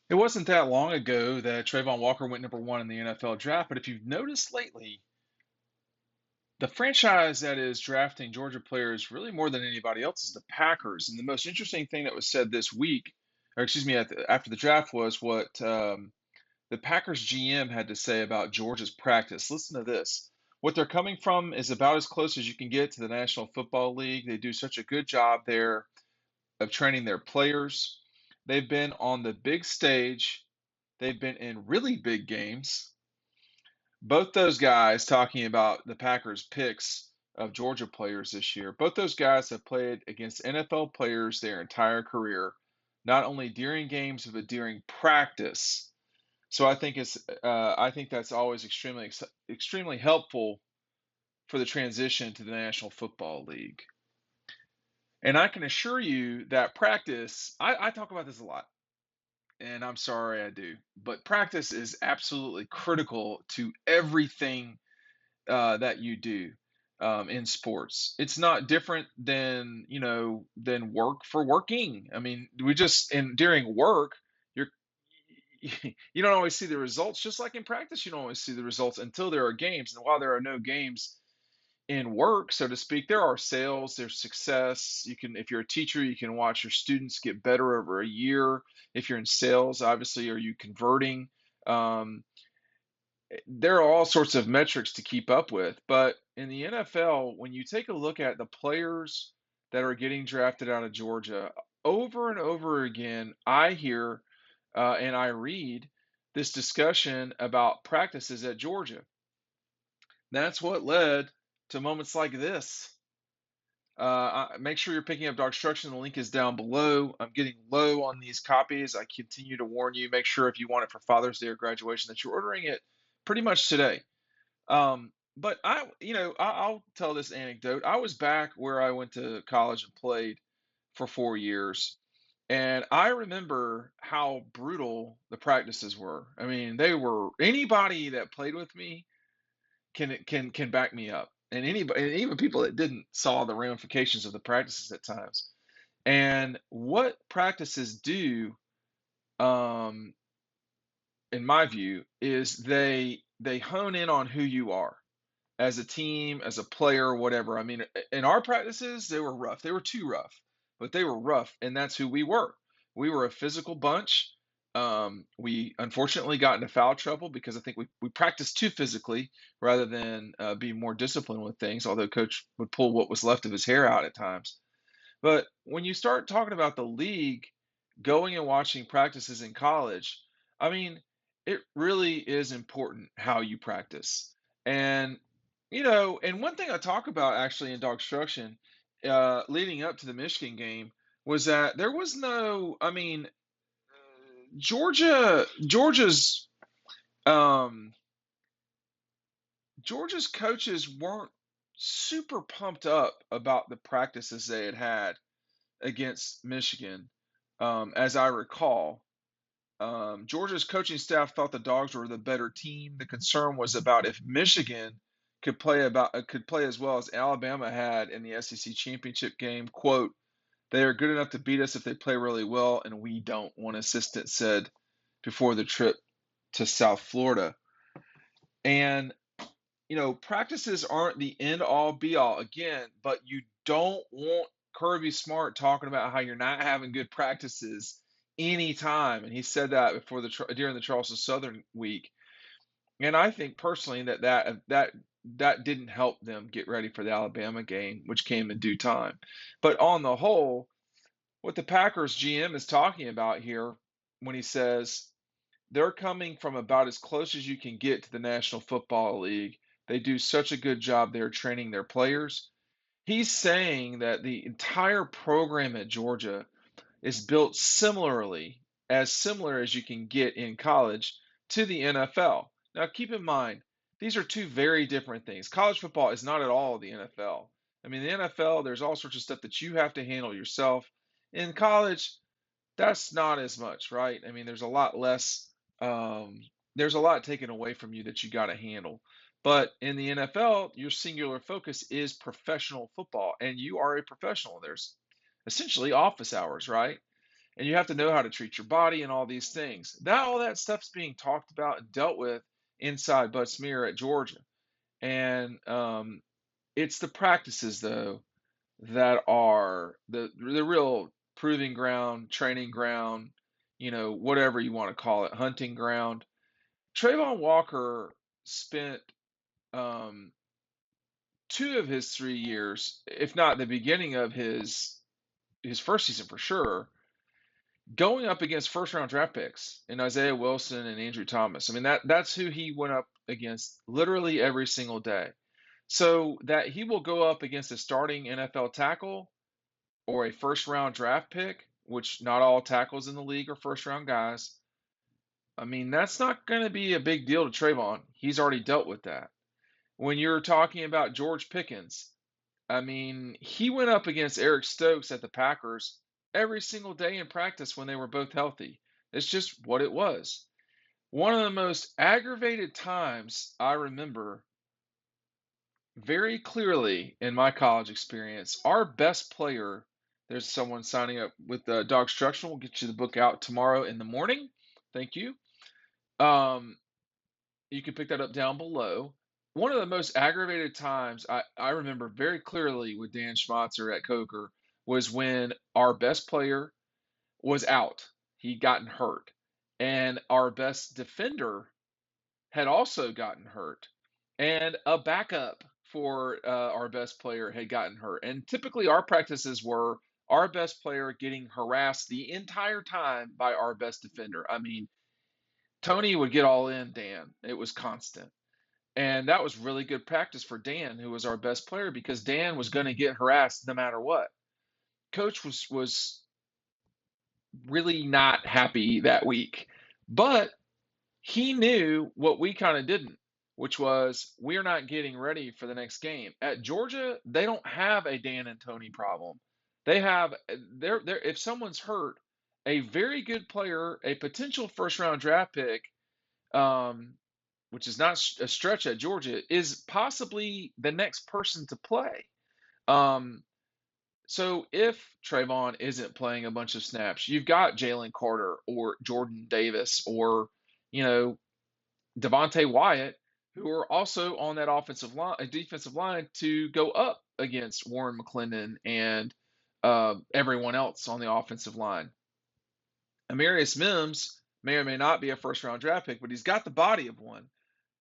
It wasn't that long ago that Trayvon Walker went number one in the NFL draft, but if you've noticed lately, the franchise that is drafting Georgia players really more than anybody else is the Packers. And the most interesting thing that was said this week, or excuse me, after the draft was what the Packers GM had to say about Georgia's practice. Listen to this. What they're coming from is about as close as you can get to the National Football League. They do such a good job there of training their players. They've been on the big stage. They've been in really big games. Both those guys, talking about the Packers' picks of Georgia players this year, both those guys have played against NFL players their entire career, not only during games, but during practice. So I think that's always extremely helpful for the transition to the National Football League. And I can assure you that practice, I talk about this a lot, and I'm sorry I do, but practice is absolutely critical to everything that you do in sports. It's not different than than work for working. I mean, we just and during work, you're you don't always see the results. Just like in practice, you don't always see the results until there are games. And while there are no games in work, so to speak, there are sales, there's success. You can, if you're a teacher, you can watch your students get better over a year. If you're in sales, obviously, are you converting? Um, there are all sorts of metrics to keep up with. But in the NFL, when you take a look at the players that are getting drafted out of Georgia, over and over again, I hear and I read this discussion about practices at Georgia. That's what led to moments like this. Make sure you're picking up DAWGSTRUCTION. The link is down below. I'm getting low on these copies. I continue to warn you. Make sure if you want it for Father's Day or graduation that you're ordering it pretty much today. But I'll tell this anecdote. I was back where I went to college and played for 4 years, and I remember how brutal the practices were. I mean, they were anybody that played with me can back me up, and anybody, and even people that didn't saw the ramifications of the practices at times. And what practices do, um, in my view, is they hone in on who you are as a team, as a player, whatever. I mean, in our practices, they were rough. They were too rough, but they were rough, and that's who we were. We were a physical bunch. We unfortunately got into foul trouble because I think we practiced too physically rather than be more disciplined with things, although coach would pull what was left of his hair out at times. But when you start talking about the league, going and watching practices in college, I mean, it really is important how you practice. And and one thing I talk about actually in dog instruction, leading up to the Michigan game, was that there was no, I mean, Georgia's um, Georgia's coaches weren't super pumped up about the practices they had against Michigan, as I recall. Georgia's coaching staff thought the Dogs were the better team. The concern was about if Michigan could play as well as Alabama had in the SEC championship game. "Quote: They are good enough to beat us if they play really well, and we don't," one assistant said before the trip to South Florida. And practices aren't the end all be all again, but you don't want Kirby Smart talking about how you're not having good practices anytime. And he said that during the Charleston Southern week. And I think personally that didn't help them get ready for the Alabama game, which came in due time. But on the whole, what the Packers GM is talking about here when he says they're coming from about as close as you can get to the National Football League. They do such a good job there training their players. He's saying that the entire program at Georgia is built similar as you can get in college to the NFL. Now, keep in mind, these are two very different things. College football is not at all the NFL. I mean, the NFL, there's all sorts of stuff that you have to handle yourself. In college, that's not as much, right? I mean, there's a lot less, there's a lot taken away from you that you got to handle. But in the NFL, your singular focus is professional football, and you are a professional. There's essentially office hours, right? and you have to know how to treat your body and all these things. All that stuff's being talked about and dealt with inside Bud Smear at Georgia. And it's the practices though that are the real proving ground, training ground, whatever you want to call it, hunting ground. Trayvon Walker spent um, 2 of his 3 years, if not the beginning of his first season for sure, going up against first round draft picks in Isaiah Wilson and Andrew Thomas. I mean that's who he went up against literally every single day. So that he will go up against a starting NFL tackle or a first round draft pick, which not all tackles in the league are first round guys. I mean, that's not going to be a big deal to Trayvon. He's already dealt with that. When you're talking about George Pickens, I mean, he went up against Eric Stokes at the Packers every single day in practice when they were both healthy. It's just what it was. One of the most aggravated times I remember very clearly in my college experience, our best player, there's someone signing up with DAWGSTRUCTION. We'll get you the book out tomorrow in the morning. Thank you. Um, you can pick that up down below. One of the most aggravated times I remember very clearly with Dan Schmatzer at Coker was when our best player was out. He'd gotten hurt. And our best defender had also gotten hurt. And a backup for our best player had gotten hurt. And typically our practices were our best player getting harassed the entire time by our best defender. I mean, Tony would get all in Dan. It was constant. And that was really good practice for Dan, who was our best player, because Dan was going to get harassed no matter what. Coach was really not happy that week. But he knew what we kind of didn't, which was we're not getting ready for the next game. At Georgia, they don't have a Dan and Tony problem. They have they're if someone's hurt, a very good player, a potential first round draft pick, um, which is not a stretch at Georgia, is possibly the next person to play. Um, so if Trayvon isn't playing a bunch of snaps, you've got Jalen Carter or Jordan Davis or you know Devontae Wyatt, who are also on that defensive line to go up against Warren McClendon and everyone else on the offensive line. Amarius Mims may or may not be a first round draft pick, but he's got the body of one.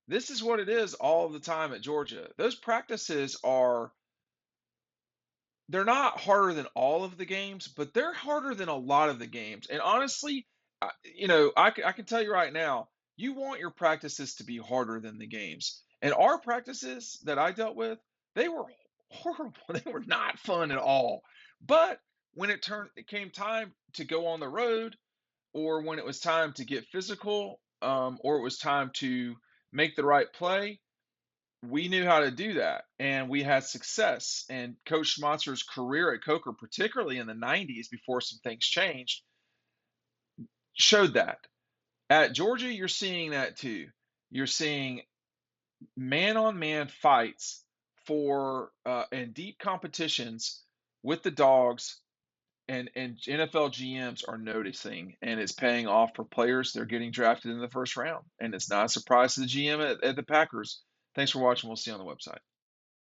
This is what it is all the time at Georgia. Those practices they're not harder than all of the games, but they're harder than a lot of the games. And honestly, I can tell you right now, you want your practices to be harder than the games. And our practices that I dealt with, they were horrible. They were not fun at all. But when it came time to go on the road, or when it was time to get physical, or it was time to make the right play, we knew how to do that and we had success. And Coach Schmatzer's career at Coker, particularly in the 90s before some things changed, showed that. At Georgia, you're seeing that too. You're seeing man on man fights for and deep competitions with the dogs. And NFL GMs are noticing, and it's paying off for players. They're getting drafted in the first round. And it's not a surprise to the GM at the Packers. Thanks for watching. We'll see you on the website.